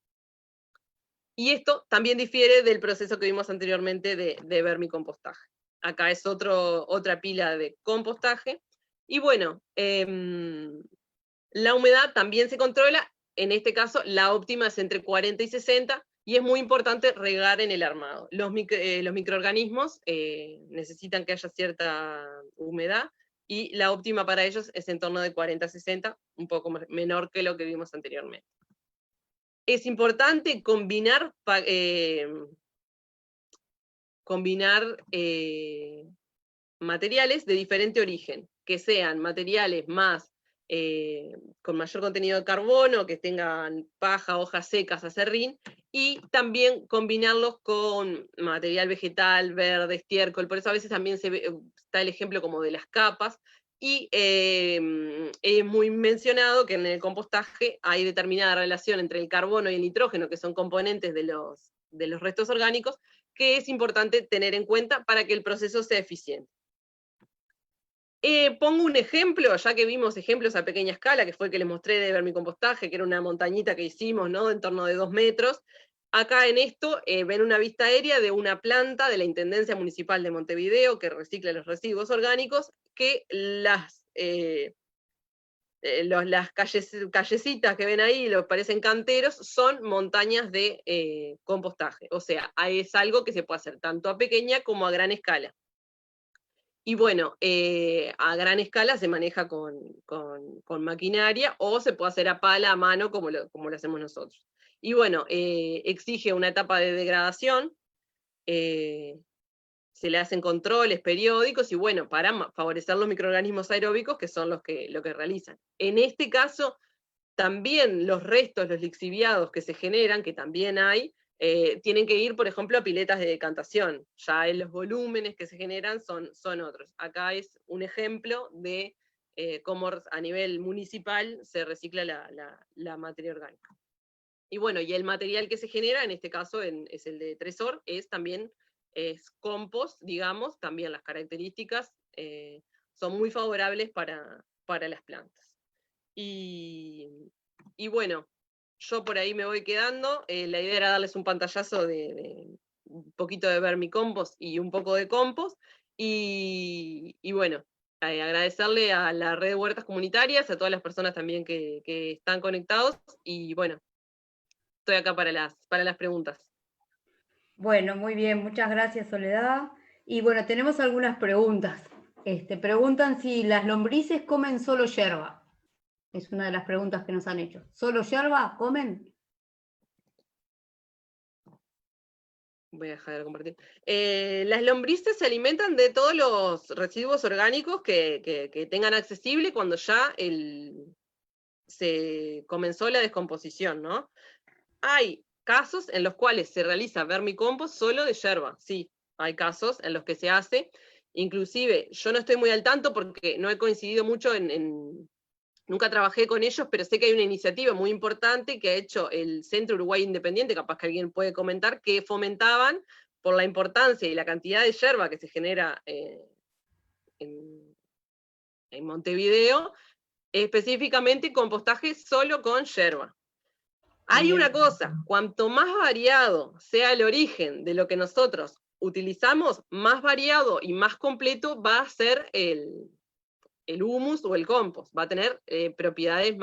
Y esto también difiere del proceso que vimos anteriormente de vermicompostaje. Acá es otra pila de compostaje. Y bueno, la humedad también se controla. En este caso, la óptima es entre 40 y 60, y es muy importante regar en el armado. Los microorganismos necesitan que haya cierta humedad, y la óptima para ellos es en torno de 40 a 60, un poco menor que lo que vimos anteriormente. Es importante combinar materiales de diferente origen, que sean materiales con mayor contenido de carbono, que tengan paja, hojas secas, acerrín, y también combinarlos con material vegetal, verde, estiércol. Por eso a veces también está el ejemplo como de las capas, y es muy mencionado que en el compostaje hay determinada relación entre el carbono y el nitrógeno, que son componentes de los restos orgánicos, que es importante tener en cuenta para que el proceso sea eficiente. Pongo un ejemplo, ya que vimos ejemplos a pequeña escala, que fue el que les mostré de vermicompostaje, que era una montañita que hicimos, ¿no?, en torno de 2 metros. Acá en esto ven una vista aérea de una planta de la Intendencia Municipal de Montevideo que recicla los residuos orgánicos, que las callecitas que ven ahí, los parecen canteros, son montañas de compostaje. O sea, es algo que se puede hacer tanto a pequeña como a gran escala. Y bueno, a gran escala se maneja con maquinaria, o se puede hacer a pala, a mano, como lo hacemos nosotros. Y bueno, exige una etapa de degradación, se le hacen controles periódicos, y bueno, para favorecer los microorganismos aeróbicos, que son lo que realizan. En este caso, también los restos, los lixiviados que se generan, que también hay, tienen que ir, por ejemplo, a piletas de decantación. Ya en los volúmenes que se generan son otros. Acá es un ejemplo de cómo a nivel municipal se recicla la materia orgánica. Y bueno, y el material que se genera, en este caso es el de Tresor, también es compost, digamos, también las características son muy favorables para las plantas. Y bueno, yo por ahí me voy quedando. La idea era darles un pantallazo de un poquito de vermicompost y un poco de compost, y bueno, agradecerle a la red de huertas comunitarias, a todas las personas también que están conectados, y bueno, estoy acá para las preguntas. Bueno, muy bien, muchas gracias, Soledad. Y bueno, tenemos algunas preguntas. Preguntan si las lombrices comen solo yerba. Es una de las preguntas que nos han hecho. ¿Solo yerba comen? Voy a dejar de compartir. Las lombrices se alimentan de todos los residuos orgánicos que tengan accesible cuando ya se comenzó la descomposición, ¿no? Hay casos en los cuales se realiza vermicompost solo de yerba, sí, hay casos en los que se hace. Inclusive, yo no estoy muy al tanto porque no he coincidido mucho nunca trabajé con ellos, pero sé que hay una iniciativa muy importante que ha hecho el Centro Uruguay Independiente, capaz que alguien puede comentar, que fomentaban, por la importancia y la cantidad de yerba que se genera en Montevideo, específicamente compostaje solo con yerba. Hay una cosa, cuanto más variado sea el origen de lo que nosotros utilizamos, más variado y más completo va a ser el humus o el compost, va a tener propiedades,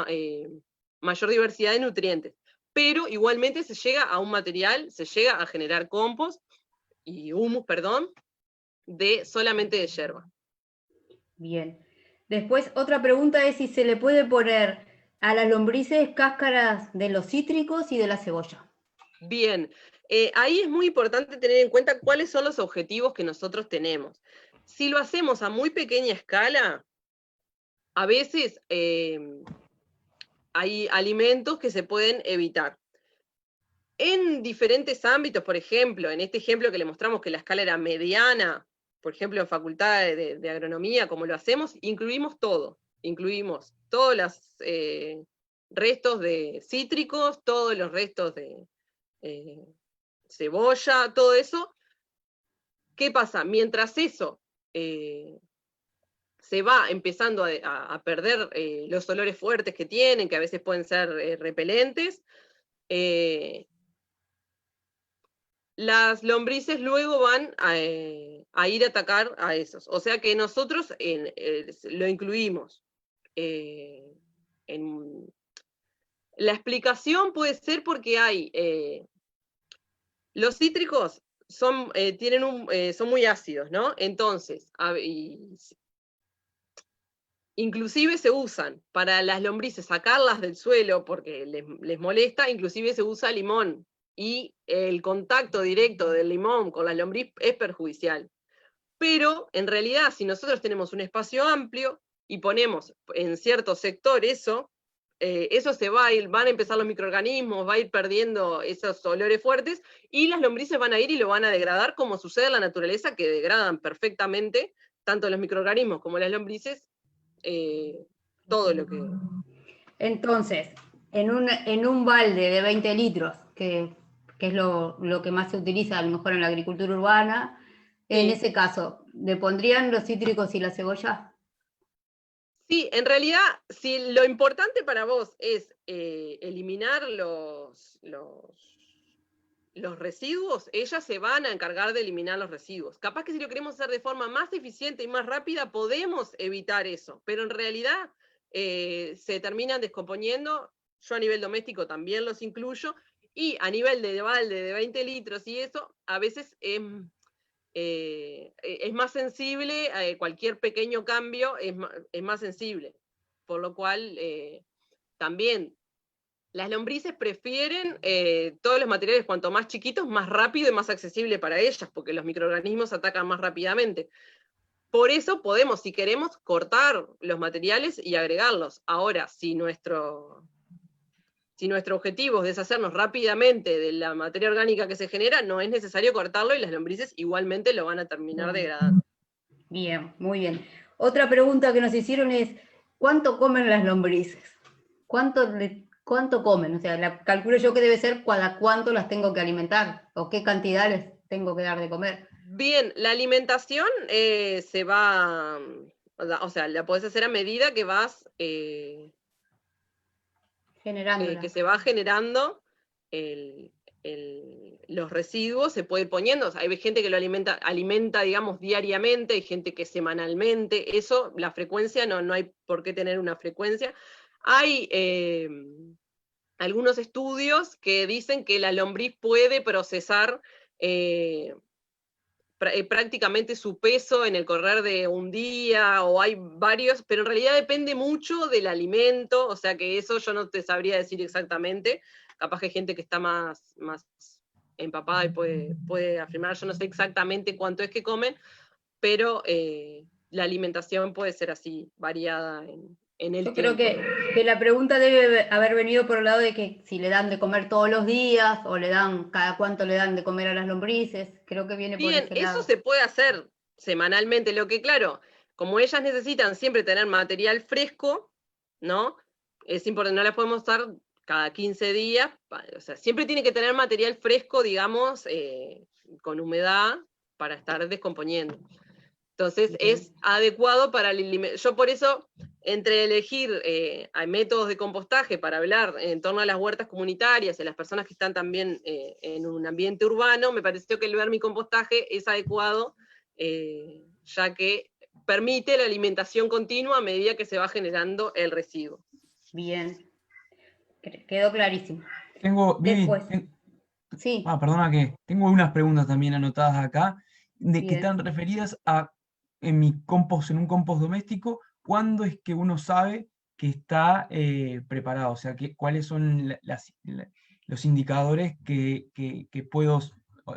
mayor diversidad de nutrientes, pero igualmente se llega a un material, se llega a generar compost y humus, perdón, solamente de yerba. Bien. Después, otra pregunta es si se le puede poner a las lombrices cáscaras de los cítricos y de la cebolla. Bien, ahí es muy importante tener en cuenta cuáles son los objetivos que nosotros tenemos. Si lo hacemos a muy pequeña escala, a veces hay alimentos que se pueden evitar. En diferentes ámbitos, por ejemplo, en este ejemplo que le mostramos que la escala era mediana, por ejemplo en facultad de agronomía, como lo hacemos, incluimos todo. incluimos todos los restos de cítricos, todos los restos de cebolla, todo eso. ¿Qué pasa? Mientras eso se va empezando a perder los olores fuertes que tienen, que a veces pueden ser repelentes, las lombrices luego van a ir a atacar a esos. O sea que nosotros lo incluimos. La explicación puede ser porque hay... los cítricos son muy ácidos, ¿no? Entonces, inclusive se usan para las lombrices, sacarlas del suelo porque les molesta, inclusive se usa limón. Y el contacto directo del limón con la lombriz es perjudicial. Pero, en realidad, si nosotros tenemos un espacio amplio y ponemos en cierto sector eso se va a ir, van a empezar los microorganismos, va a ir perdiendo esos olores fuertes, y las lombrices van a ir y lo van a degradar, como sucede en la naturaleza, que degradan perfectamente, tanto los microorganismos como las lombrices, todo lo que... Entonces, en un balde de 20 litros, que es lo que más se utiliza a lo mejor en la agricultura urbana, en ese caso, ¿le pondrían los cítricos y la cebolla? Sí, en realidad, si lo importante para vos es eliminar los residuos, ellas se van a encargar de eliminar los residuos. Capaz que si lo queremos hacer de forma más eficiente y más rápida, podemos evitar eso, pero en realidad se terminan descomponiendo. Yo a nivel doméstico también los incluyo, y a nivel de balde de 20 litros y eso, a veces es más sensible, cualquier pequeño cambio es más sensible, por lo cual también las lombrices prefieren todos los materiales cuanto más chiquitos, más rápido y más accesible para ellas, porque los microorganismos atacan más rápidamente. Por eso podemos, si queremos, cortar los materiales y agregarlos. Ahora, si nuestro objetivo es deshacernos rápidamente de la materia orgánica que se genera, no es necesario cortarlo y las lombrices igualmente lo van a terminar degradando. Bien, muy bien. Otra pregunta que nos hicieron es, ¿cuánto comen las lombrices? ¿Cuánto comen? O sea, calculo yo que debe ser cada cuánto las tengo que alimentar, o qué cantidad les tengo que dar de comer. Bien, la alimentación se va, o sea, la podés hacer a medida que vas... generándola. que se va generando los residuos, se puede ir poniendo. O sea, hay gente que lo alimenta, digamos, diariamente, hay gente que semanalmente. Eso, la frecuencia, no hay por qué tener una frecuencia. Hay algunos estudios que dicen que la lombriz puede procesar prácticamente su peso en el correr de un día, o hay varios, pero en realidad depende mucho del alimento, o sea que eso yo no te sabría decir exactamente. Capaz que hay gente que está más empapada y puede afirmar. Yo no sé exactamente cuánto es que comen, pero la alimentación puede ser así, variada en el Yo tiempo. creo que la pregunta debe haber venido por el lado de que si le dan de comer todos los días, o cada cuánto le dan de comer a las lombrices. Creo que viene por ese lado. Eso se puede hacer semanalmente, lo que claro, como ellas necesitan siempre tener material fresco, ¿no? Es importante, no las podemos dar cada 15 días, o sea, siempre tiene que tener material fresco, digamos, con humedad, para estar descomponiendo. Entonces es adecuado para el alimento. Yo por eso, entre elegir métodos de compostaje para hablar en torno a las huertas comunitarias y a las personas que están también en un ambiente urbano, me pareció que el vermicompostaje es adecuado, ya que permite la alimentación continua a medida que se va generando el residuo. Bien, quedó clarísimo. Sí. Perdona que tengo unas preguntas también anotadas acá, que están referidas a en un compost doméstico, ¿cuándo es que uno sabe que está preparado? O sea, ¿cuáles son los indicadores que puedo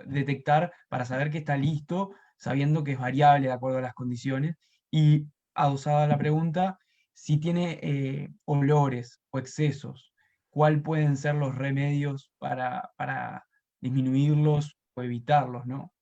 detectar para saber que está listo, sabiendo que es variable de acuerdo a las condiciones? Y adosada la pregunta, si tiene olores o excesos, ¿cuáles pueden ser los remedios para disminuirlos o evitarlos, ¿no?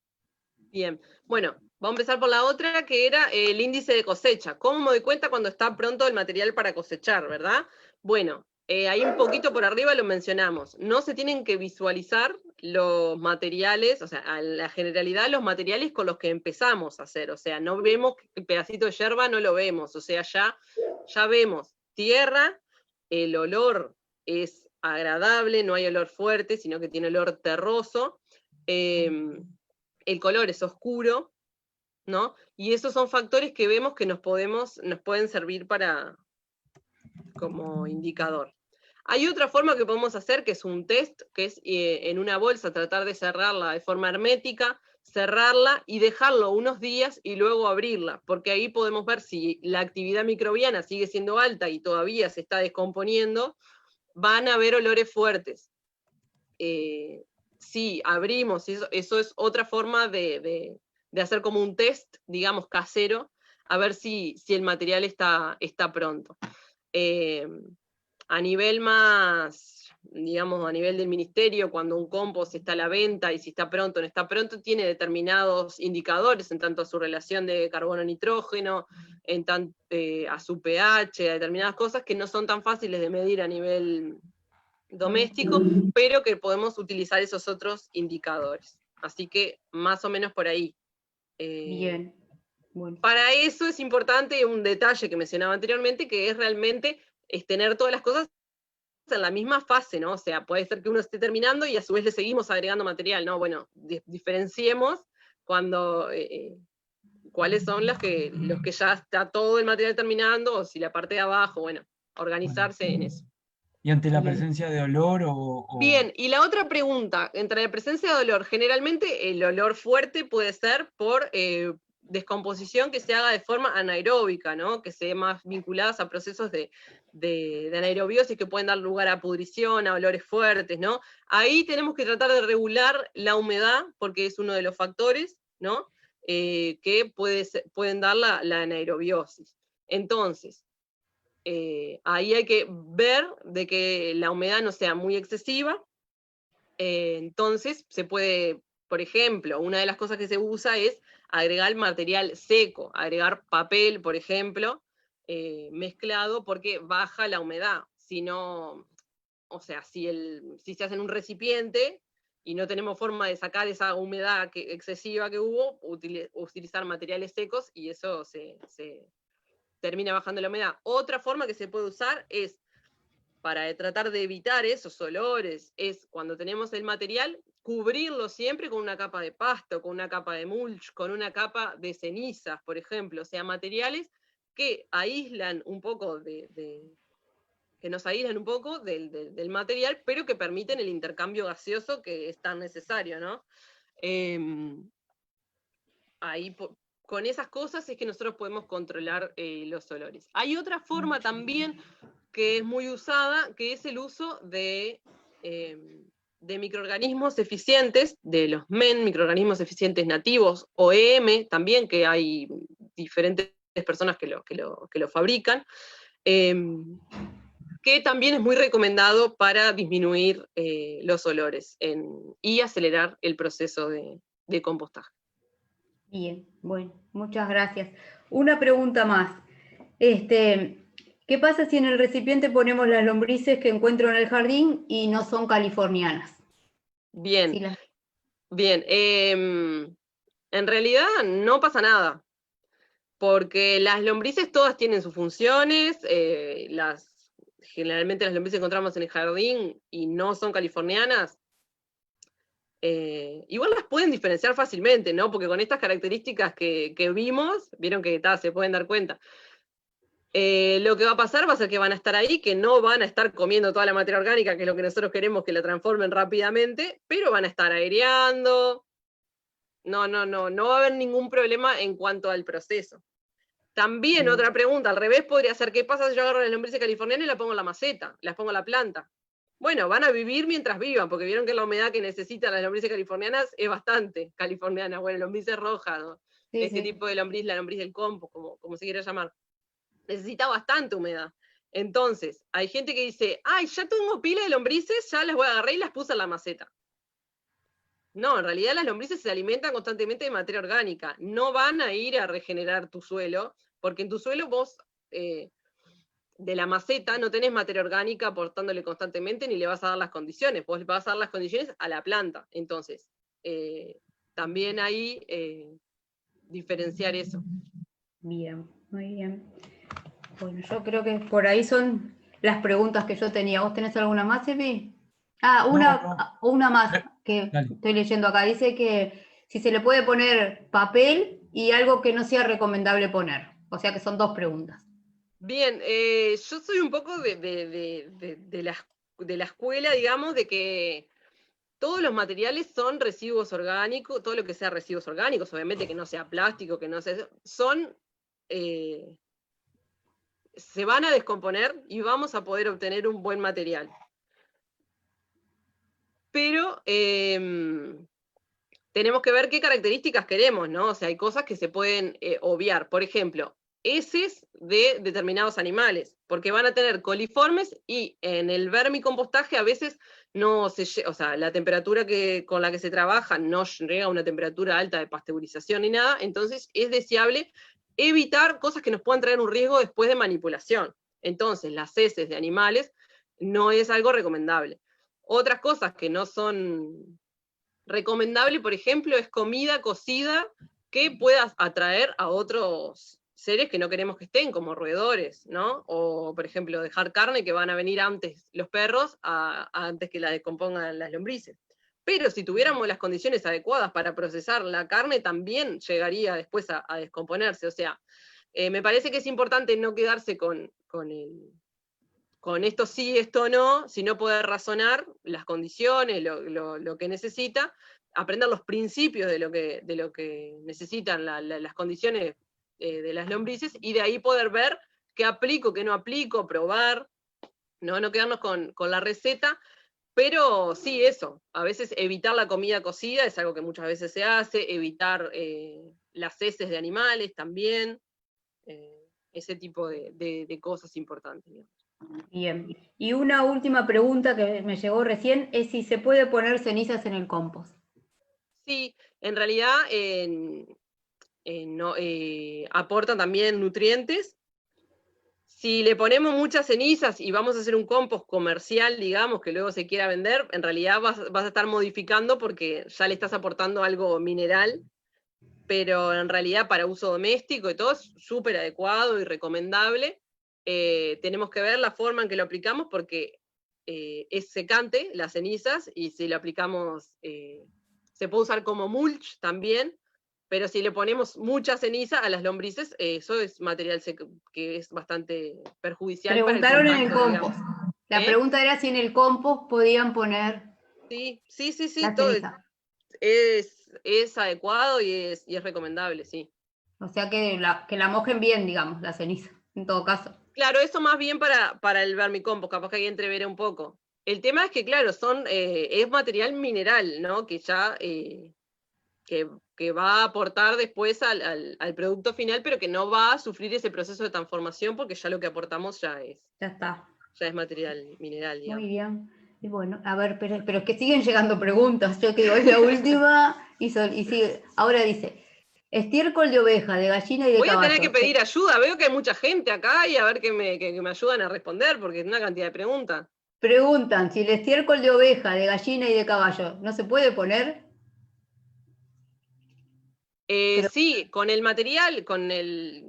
Bien, bueno, Vamos a empezar por la otra, que era el índice de cosecha. ¿Cómo me doy cuenta cuando está pronto el material para cosechar, verdad? Bueno, ahí un poquito por arriba lo mencionamos. No se tienen que visualizar los materiales, o sea, a la generalidad los materiales con los que empezamos a hacer. O sea, no vemos el pedacito de yerba, no lo vemos. O sea, ya vemos tierra, el olor es agradable, no hay olor fuerte, sino que tiene olor terroso. El color es oscuro, ¿no? Y esos son factores que vemos que nos pueden servir como indicador. Hay otra forma que podemos hacer, que es un test, que es en una bolsa tratar de cerrarla de forma hermética, cerrarla y dejarlo unos días y luego abrirla, porque ahí podemos ver si la actividad microbiana sigue siendo alta y todavía se está descomponiendo, van a haber olores fuertes. Si abrimos, eso es otra forma de hacer como un test, digamos, casero, a ver si el material está pronto. A nivel más, digamos, a nivel del ministerio, cuando un compost está a la venta y si está pronto o no está pronto, tiene determinados indicadores en tanto a su relación de carbono-nitrógeno, en tanto a su pH, a determinadas cosas que no son tan fáciles de medir a nivel doméstico, pero que podemos utilizar esos otros indicadores. Así que más o menos por ahí. Bien. Bueno. Para eso es importante un detalle que mencionaba anteriormente, que es realmente tener todas las cosas en la misma fase, ¿no? O sea, puede ser que uno esté terminando y a su vez le seguimos agregando material, ¿no? Bueno, diferenciemos cuando cuáles son los que ya está todo el material terminando, o si la parte de abajo, bueno, organizarse en eso. ¿Y ante la presencia de olor o...? Bien, y la otra pregunta, entre la presencia de olor, generalmente el olor fuerte puede ser por descomposición que se haga de forma anaeróbica, ¿no? Que se más vinculadas a procesos de anaerobiosis que pueden dar lugar a pudrición, a olores fuertes, ¿no? Ahí tenemos que tratar de regular la humedad, porque es uno de los factores, ¿no? Que pueden dar la anaerobiosis. Entonces, ahí hay que ver de que la humedad no sea muy excesiva. Entonces se puede, por ejemplo, una de las cosas que se usa es agregar material seco, agregar papel, por ejemplo, mezclado, porque baja la humedad. Si no, o sea, si se hace en un recipiente y no tenemos forma de sacar esa humedad excesiva que hubo, utilizar materiales secos y eso se termina bajando la humedad. Otra forma que se puede usar es, para tratar de evitar esos olores, es cuando tenemos el material, cubrirlo siempre con una capa de pasto, con una capa de mulch, con una capa de cenizas, por ejemplo, o sea, materiales que aíslan un poco que nos aíslan un poco del material, pero que permiten el intercambio gaseoso que es tan necesario, ¿no? Ahí con esas cosas es que nosotros podemos controlar los olores. Hay otra forma también que es muy usada, que es el uso de microorganismos eficientes, de los MEN, microorganismos eficientes nativos, OEM también, que hay diferentes personas que lo fabrican, que también es muy recomendado para disminuir los olores y acelerar el proceso de compostaje. Bien, bueno, muchas gracias. Una pregunta más. ¿Qué pasa si en el recipiente ponemos las lombrices que encuentro en el jardín y no son californianas? Bien, bien. En realidad no pasa nada, porque las lombrices todas tienen sus funciones, generalmente las lombrices que encontramos en el jardín y no son californianas, igual las pueden diferenciar fácilmente, ¿no? Porque con estas características que vimos, vieron que se pueden dar cuenta. Lo que va a pasar va a ser que van a estar ahí, que no van a estar comiendo toda la materia orgánica, que es lo que nosotros queremos que la transformen rápidamente, pero van a estar aireando. No va a haber ningún problema en cuanto al proceso. También otra pregunta, al revés podría ser, ¿qué pasa si yo agarro las lombrices californianas y las pongo en la maceta, las pongo en la planta? Bueno, van a vivir mientras vivan, porque vieron que la humedad que necesitan las lombrices californianas es bastante californiana, bueno, lombrices rojas, ¿no? Este tipo de lombriz, la lombriz del compost, como se quiera llamar, necesita bastante humedad. Entonces, hay gente que dice, ay, ya tengo pila de lombrices, ya las voy a agarrar y las puse en la maceta. No, en realidad las lombrices se alimentan constantemente de materia orgánica. No van a ir a regenerar tu suelo, porque en tu suelo vos, de la maceta, no tenés materia orgánica aportándole constantemente ni le vas a dar las condiciones. Vos le vas a dar las condiciones a la planta. Entonces, también ahí diferenciar eso. Bien, muy bien. Bueno, yo creo que por ahí son las preguntas que yo tenía. ¿Vos tenés alguna más, Evi? Ah, No. una más que Dale. estoy leyendo acá. Dice que si se le puede poner papel y algo que no sea recomendable poner. O sea que son dos preguntas. Bien, yo soy un poco de la escuela, digamos, de que todos los materiales son residuos orgánicos, todo lo que sea residuos orgánicos, obviamente que no sea plástico, que no sea, se van a descomponer y vamos a poder obtener un buen material. Pero tenemos que ver qué características queremos, ¿no? O sea, hay cosas que se pueden obviar. Por ejemplo, heces de determinados animales, porque van a tener coliformes y en el vermicompostaje a veces no se, o sea, la temperatura con la que se trabaja no llega a una temperatura alta de pasteurización ni nada, entonces es deseable evitar cosas que nos puedan traer un riesgo después de manipulación. Entonces, las heces de animales no es algo recomendable. Otras cosas que no son recomendable, por ejemplo, es comida cocida que pueda atraer a otros seres que no queremos que estén, como roedores, ¿no? O, por ejemplo, dejar carne que van a venir antes los perros antes que la descompongan las lombrices. Pero si tuviéramos las condiciones adecuadas para procesar la carne, también llegaría después a descomponerse. O sea, me parece que es importante no quedarse con esto sí, esto no, sino poder razonar las condiciones, lo que necesita, aprender los principios de lo que necesitan las condiciones de las lombrices, y de ahí poder ver qué aplico, qué no aplico, probar, no quedarnos con la receta, pero sí eso, a veces evitar la comida cocida es algo que muchas veces se hace, evitar las heces de animales también, ese tipo de cosas importantes, digamos. Bien. Y una última pregunta que me llegó recién es si se puede poner cenizas en el compost. Sí, en realidad aportan también nutrientes. Si le ponemos muchas cenizas y vamos a hacer un compost comercial, digamos, que luego se quiera vender, en realidad vas a estar modificando porque ya le estás aportando algo mineral, pero en realidad para uso doméstico y todo es súper adecuado y recomendable. Tenemos que ver la forma en que lo aplicamos porque es secante las cenizas, y si lo aplicamos se puede usar como mulch también, pero si le ponemos mucha ceniza a las lombrices, eso es material que es bastante perjudicial para el Preguntaron en el contacto, compost. digamos. La pregunta era si en el compost podían poner Sí, la todo ceniza. es adecuado y es recomendable, sí. O sea que la mojen bien, digamos, la ceniza, en todo caso. Claro, eso más bien para el vermicompost, capaz que ahí entreveré un poco. El tema es que, claro, es material mineral, ¿no? Que ya que va a aportar después al producto final, pero que no va a sufrir ese proceso de transformación porque ya lo que aportamos Ya está. ya es material mineral, digamos. Muy bien. Y bueno, a ver, pero es que siguen llegando preguntas. Yo que digo, es la última y sigue. Ahora dice, estiércol de oveja, de gallina y de Voy a tener caballo. que pedir ayuda, veo que hay mucha gente acá y a ver que me ayudan a responder porque es una cantidad de preguntas. Preguntan si el estiércol de oveja, de gallina y de caballo no se puede poner. Pero, Sí, con el material,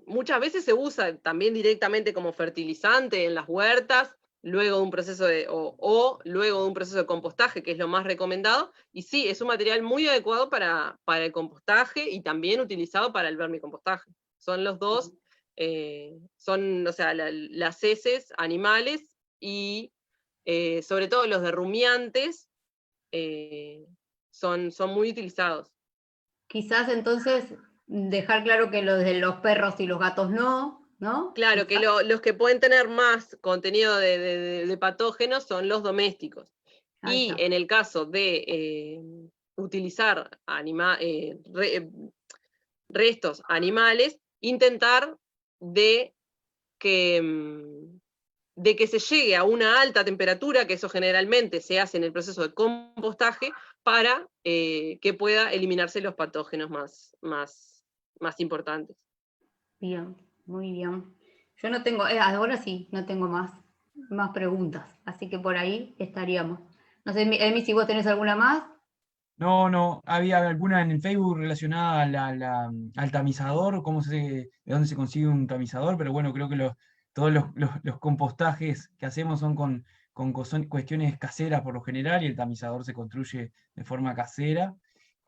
muchas veces se usa también directamente como fertilizante en las huertas, luego de un proceso o luego de un proceso de compostaje, que es lo más recomendado, y sí, es un material muy adecuado para el compostaje y también utilizado para el vermicompostaje. Son los dos, o sea, las heces animales y sobre todo los de rumiantes son muy utilizados. quizás entonces dejar claro que los de los perros y los gatos no, ¿no? Claro, que los que pueden tener más contenido de patógenos son los domésticos. Y en el caso de utilizar restos animales, intentar de que de que se llegue a una alta temperatura, que eso generalmente se hace en el proceso de compostaje, para que pueda eliminarse los patógenos más importantes. Bien, muy bien. Yo no tengo, ahora sí, no tengo más preguntas, así que por ahí estaríamos. No sé, Emi, si vos tenés alguna más. No, había alguna en el Facebook relacionada al tamizador, de dónde se consigue un tamizador, pero bueno, creo que todos los compostajes que hacemos son con cuestiones caseras por lo general, y el tamizador se construye de forma casera.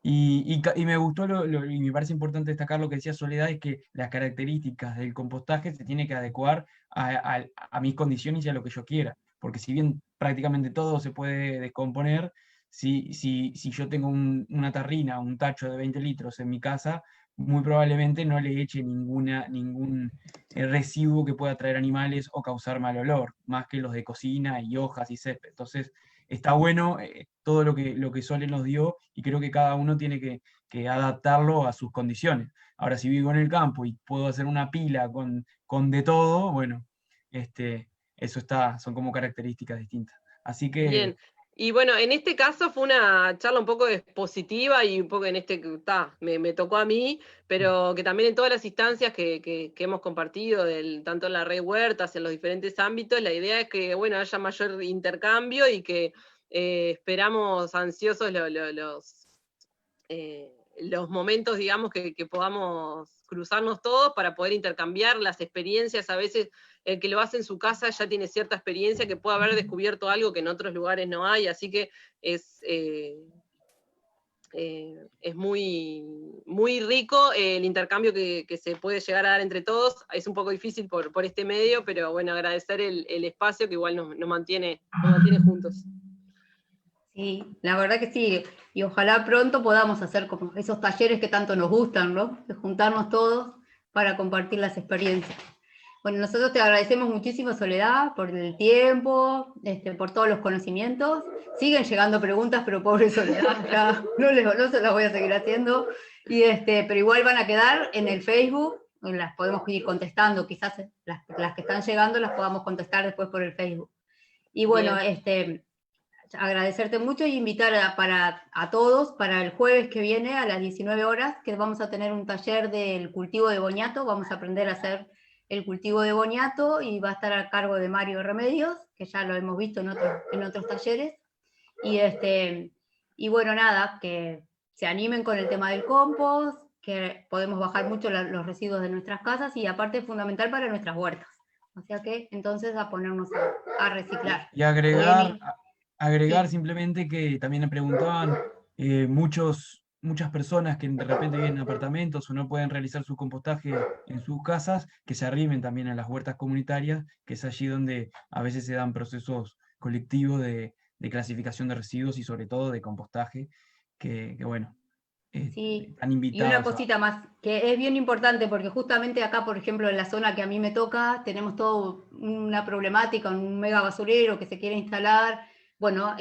Y me gustó y me parece importante destacar lo que decía Soledad, es que las características del compostaje se tienen que adecuar a mis condiciones y a lo que yo quiera, porque si bien prácticamente todo se puede descomponer, si yo tengo una tarrina, un tacho de 20 litros en mi casa, muy probablemente no le eche ningún residuo que pueda traer animales o causar mal olor, más que los de cocina y hojas y césped. Entonces, está bueno todo lo que Sole nos dio, y creo que cada uno tiene que adaptarlo a sus condiciones. Ahora, si vivo en el campo y puedo hacer una pila con de todo, bueno, son como características distintas. Así que Bien, y bueno, en este caso fue una charla un poco expositiva y un poco me tocó a mí, pero que también en todas las instancias que hemos compartido, tanto en la red Huertas, en los diferentes ámbitos, la idea es que, bueno, haya mayor intercambio y que esperamos ansiosos los momentos, digamos, que podamos cruzarnos todos para poder intercambiar las experiencias. A veces el que lo hace en su casa ya tiene cierta experiencia, que puede haber descubierto algo que en otros lugares no hay, así que es muy, muy rico el intercambio que se puede llegar a dar entre todos. Es un poco difícil por este medio, pero bueno, agradecer el espacio que igual nos mantiene juntos. Sí, la verdad que sí, y ojalá pronto podamos hacer como esos talleres que tanto nos gustan, ¿no? De juntarnos todos para compartir las experiencias. Bueno, nosotros te agradecemos muchísimo, Soledad, por el tiempo, por todos los conocimientos. Siguen llegando preguntas, pero pobre Soledad, ya no se las voy a seguir haciendo. Pero igual van a quedar en el Facebook, las podemos ir contestando, quizás las que están llegando las podamos contestar después por el Facebook. Y bueno, agradecerte mucho y invitar a todos para el jueves que viene a las 19 horas, que vamos a tener un taller del cultivo de boniato. Vamos a aprender a hacer el cultivo de boniato y va a estar a cargo de Mario Remedios, que ya lo hemos visto en otros talleres. Y bueno, nada, que se animen con el tema del compost, que podemos bajar mucho los residuos de nuestras casas, y aparte es fundamental para nuestras huertas. O sea que entonces a ponernos a reciclar. Y agregar Sí. simplemente que también me preguntaban muchas personas que de repente viven en apartamentos o no pueden realizar su compostaje en sus casas, que se arrimen también a las huertas comunitarias, que es allí donde a veces se dan procesos colectivos de clasificación de residuos y sobre todo de compostaje, que bueno, Sí, están y una invitados a... cosita más, que es bien importante, porque justamente acá, por ejemplo, en la zona que a mí me toca, tenemos toda una problemática, un mega basurero que se quiere instalar. Bueno,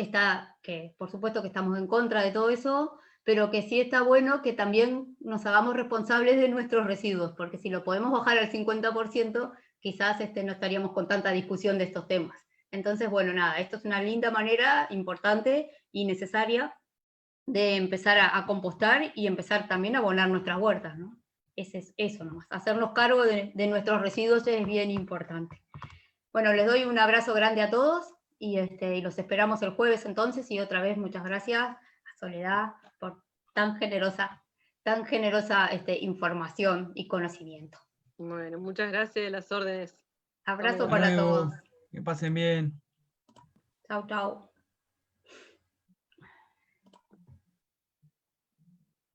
que por supuesto que estamos en contra de todo eso, pero que sí está bueno que también nos hagamos responsables de nuestros residuos, porque si lo podemos bajar al 50%, quizás no estaríamos con tanta discusión de estos temas. Entonces, bueno, nada, esto es una linda manera, importante y necesaria de empezar a compostar y empezar también a abonar nuestras huertas, ¿no? Es eso nomás, hacernos cargo de nuestros residuos es bien importante. Bueno, les doy un abrazo grande a todos y los esperamos el jueves entonces, y otra vez muchas gracias a Soledad por tan generosa información y conocimiento. Bueno, muchas gracias, las órdenes. Abrazo Hasta para todos. luego, que pasen bien. Chau, chau.